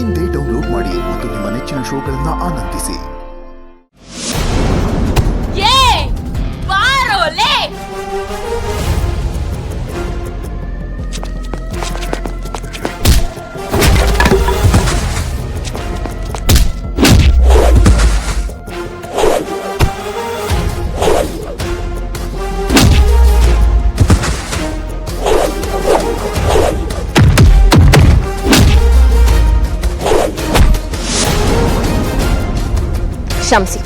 ಇಂದೇ ಡೌನ್ಲೋಡ್ ಮಾಡಿ ಮತ್ತು ನಿಮ್ಮ ನೆಚ್ಚಿನ ಶೋಗಳನ್ನ ಆನಂದಿಸಿ. ಕ್ಷಮಿಸಿ.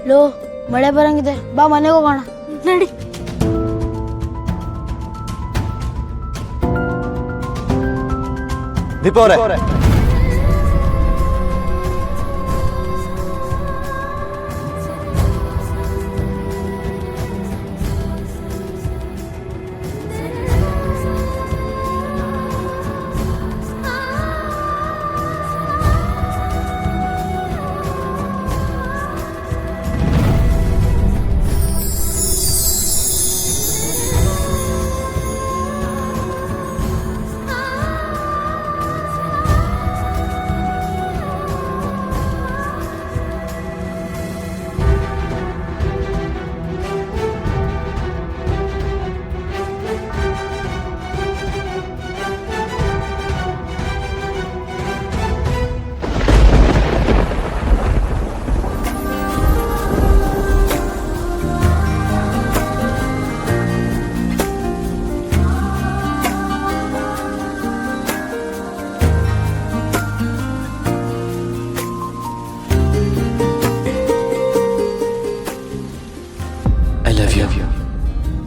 ಲೋ, ಮಳೆ ಬರಂಗಿದೆ, ಬಾ ಮನೆಗೆ ಹೋಗೋಣ. ನಡಿ. ದೀಪ ಅವರೇ,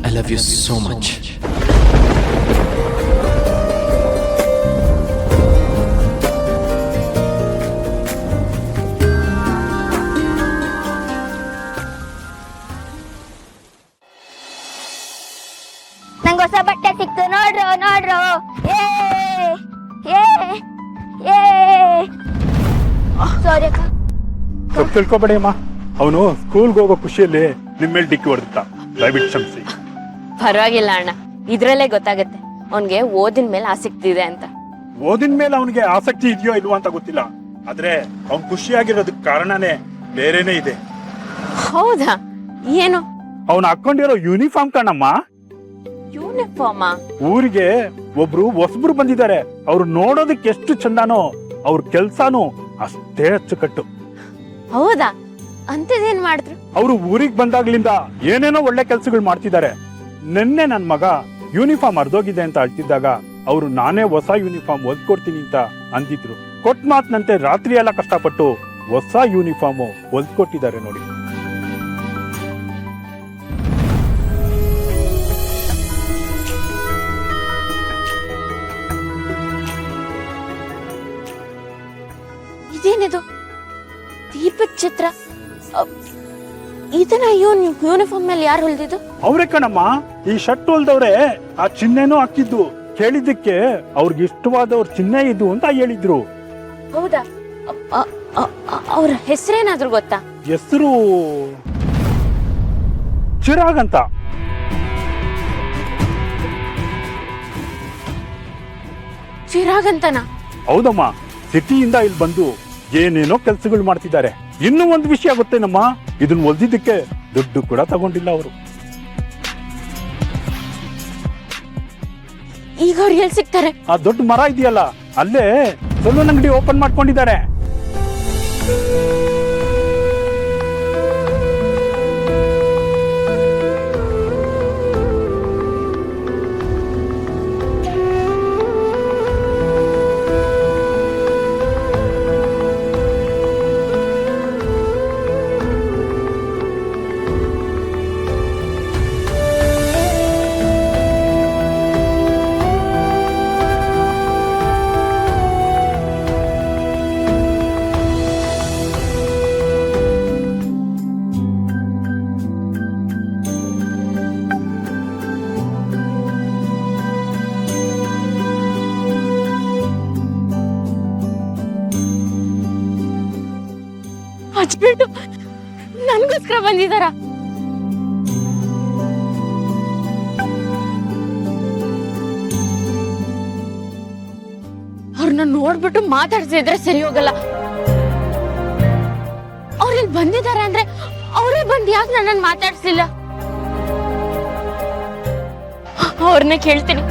I love you so much. ನಂಗೆ ಹೊಸ ಬಟ್ಟೆ ಸಿಕ್ತು, ನೋಡ್ರು ನೋಡ್ರು. ಏ ಏ ಏ ಸಾರಿ ಅಕ್ಕ. ತಪ್ಪು ತಿಳ್ಕೊಬೇಡಿ ಅಮ್ಮ, ಅವನು ಸ್ಕೂಲ್ಗೆ ಹೋಗೋ ಖುಷಿಯಲ್ಲಿ ನಿಮ್ಮ ಮೇಲೆ ಡಿಕ್ಕಿ ಹೊಡೆದಿದ್ದ, ದಯವಿಟ್ಟು ಕ್ಷಮಿಸಿ. ಪರವಾಗಿಲ್ಲ ಅಣ್ಣ, ಇದ್ರಲ್ಲೇ ಗೊತ್ತಾಗತ್ತೆ ಅವನ್ಗೆ ಓದಿನ ಮೇಲೆ ಆಸಕ್ತಿ ಇದೆ ಅಂತ. ಓದಿನ ಮೇಲೆ ಅವನಿಗೆ ಆಸಕ್ತಿ ಇದೆಯೋ ಇಲ್ವೋ ಅಂತ ಗೊತ್ತಿಲ್ಲ, ಆದ್ರೆ ಅವ್ನು ಖುಷಿಯಾಗಿರೋದಕ್ಕೆ ಕಾರಣನೇ ಬೇರೆನೇ ಇದೆ. ಹೌದಾ? ಏನು? ಅವನು ಹಾಕೊಂಡಿರೋ ಯೂನಿಫಾರ್ಮ್ ಕಣಮ್ಮ. ಯೂನಿಫಾರ್ಮ? ಊರಿಗೆ ಒಬ್ರು ಹೊಸಬ್ರು ಬಂದಿದ್ದಾರೆ, ಅವ್ರು ನೋಡೋದಕ್ಕೆ ಎಷ್ಟು ಚಂದಾನೋ ಅವ್ರ ಕೆಲ್ಸಾನು ಅಷ್ಟೇ ಅಚ್ಚುಕಟ್ಟು. ಹೌದಾ? ಅಂತದೇನ್ ಮಾಡಿದ್ರು? ಅವರು ಊರಿಗೆ ಬಂದಾಗ್ಲಿಂದ ಏನೇನೋ ಒಳ್ಳೆ ಕೆಲ್ಸಗಳು ಮಾಡ್ತಿದ್ದಾರೆ. ನಿನ್ನೆ ನನ್ ಮಗ ಯೂನಿಫಾರ್ಮ್ ಅರ್ಧೋಗಿದೆ ಅಂತ ಅಳ್ತಿದ್ದಾಗ ಅವರು ನಾನೇ ಹೊಸ ಯೂನಿಫಾರ್ಮ್ ಹೊಲ್ದ್ಕೊಡ್ತೀನಿ ಅಂತ ಅಂದಿದ್ರು. ಕೊಟ್ಟ ಮಾತ್ನಂತೆ ರಾತ್ರಿ ಎಲ್ಲ ಕಷ್ಟಪಟ್ಟು ಹೊಸ ಯೂನಿಫಾರ್ಮ್ ಹೊಲ್ದ್ಕೊಟ್ಟಿದ್ದಾರೆ ನೋಡಿ. ಇದೇನಿದು? ದೀಪದ ಚಿತ್ರ. ಇದನ್ನ ಯೂನಿಫಾರ್ಮ್ ಮೇಲೆ ಯಾರು ಹೊಲ್ದಿದ್ದು? ಅವ್ರೆ ಕಣಮ್ಮ, ಈ ಶರ್ಟ್ ಹೊಲ್ದವ್ರೆ ಆ ಚಿಹ್ನೆನೂ ಹಾಕಿದ್ದು. ಕೇಳಿದ್ದಕ್ಕೆ ಅವ್ರಿಗೆ ಇಷ್ಟವಾದವ್ರ ಚಿಹ್ನೆ ಇದು ಅಂತ ಹೇಳಿದ್ರು. ಹೌದಾ? ಅವ್ರ ಹೆಸರೇನಾದ್ರೂ ಗೊತ್ತಾ? ಹೆಸರು ಚಿರಾಗ್ ಅಂತ. ಚಿರಾಗ್ ಅಂತನಾ? ಹೌದಮ್ಮ, ಸಿಟಿಯಿಂದ ಇಲ್ಲಿ ಬಂದು ಏನೇನೋ ಕೆಲ್ಸಗಳು ಮಾಡ್ತಿದ್ದಾರೆ. ಇನ್ನೂ ಒಂದು ವಿಷಯ ಗೊತ್ತೇನಮ್ಮ, ಇದನ್ನ ಹೊಲ್ದಿದ್ದಕ್ಕೆ ದುಡ್ಡು ಕೂಡ ತಗೊಂಡಿಲ್ಲ ಅವರು. ಈಗ ಅವ್ರು ಎಲ್ಲಿ ಸಿಗ್ತಾರೆ? ಆ ದೊಡ್ಡ ಮರ ಇದೆಯಲ್ಲ, ಅಲ್ಲೇ ಸಲೂನ್ ಅಂಗಡಿ ಓಪನ್ ಮಾಡ್ಕೊಂಡಿದ್ದಾರೆ. ಹಚ್ಬಿಟ್ಟು ನನ್ಗೋಸ್ಕರ ಬಂದಿದಾರ? ಅವ್ರನ್ನ ನೋಡ್ಬಿಟ್ಟು ಮಾತಾಡ್ಸಿದ್ರೆ ಸರಿ ಹೋಗಲ್ಲ. ಅವ್ರಲ್ಲಿ ಬಂದಿದ್ದಾರೆ ಅಂದ್ರೆ ಅವರೇ ಬಂದು ಯಾಕೆ ನನ್ನನ್ನು ಮಾತಾಡ್ಸಿಲ್ಲ? ಅವ್ರನ್ನ ಕೇಳ್ತೀನಿ.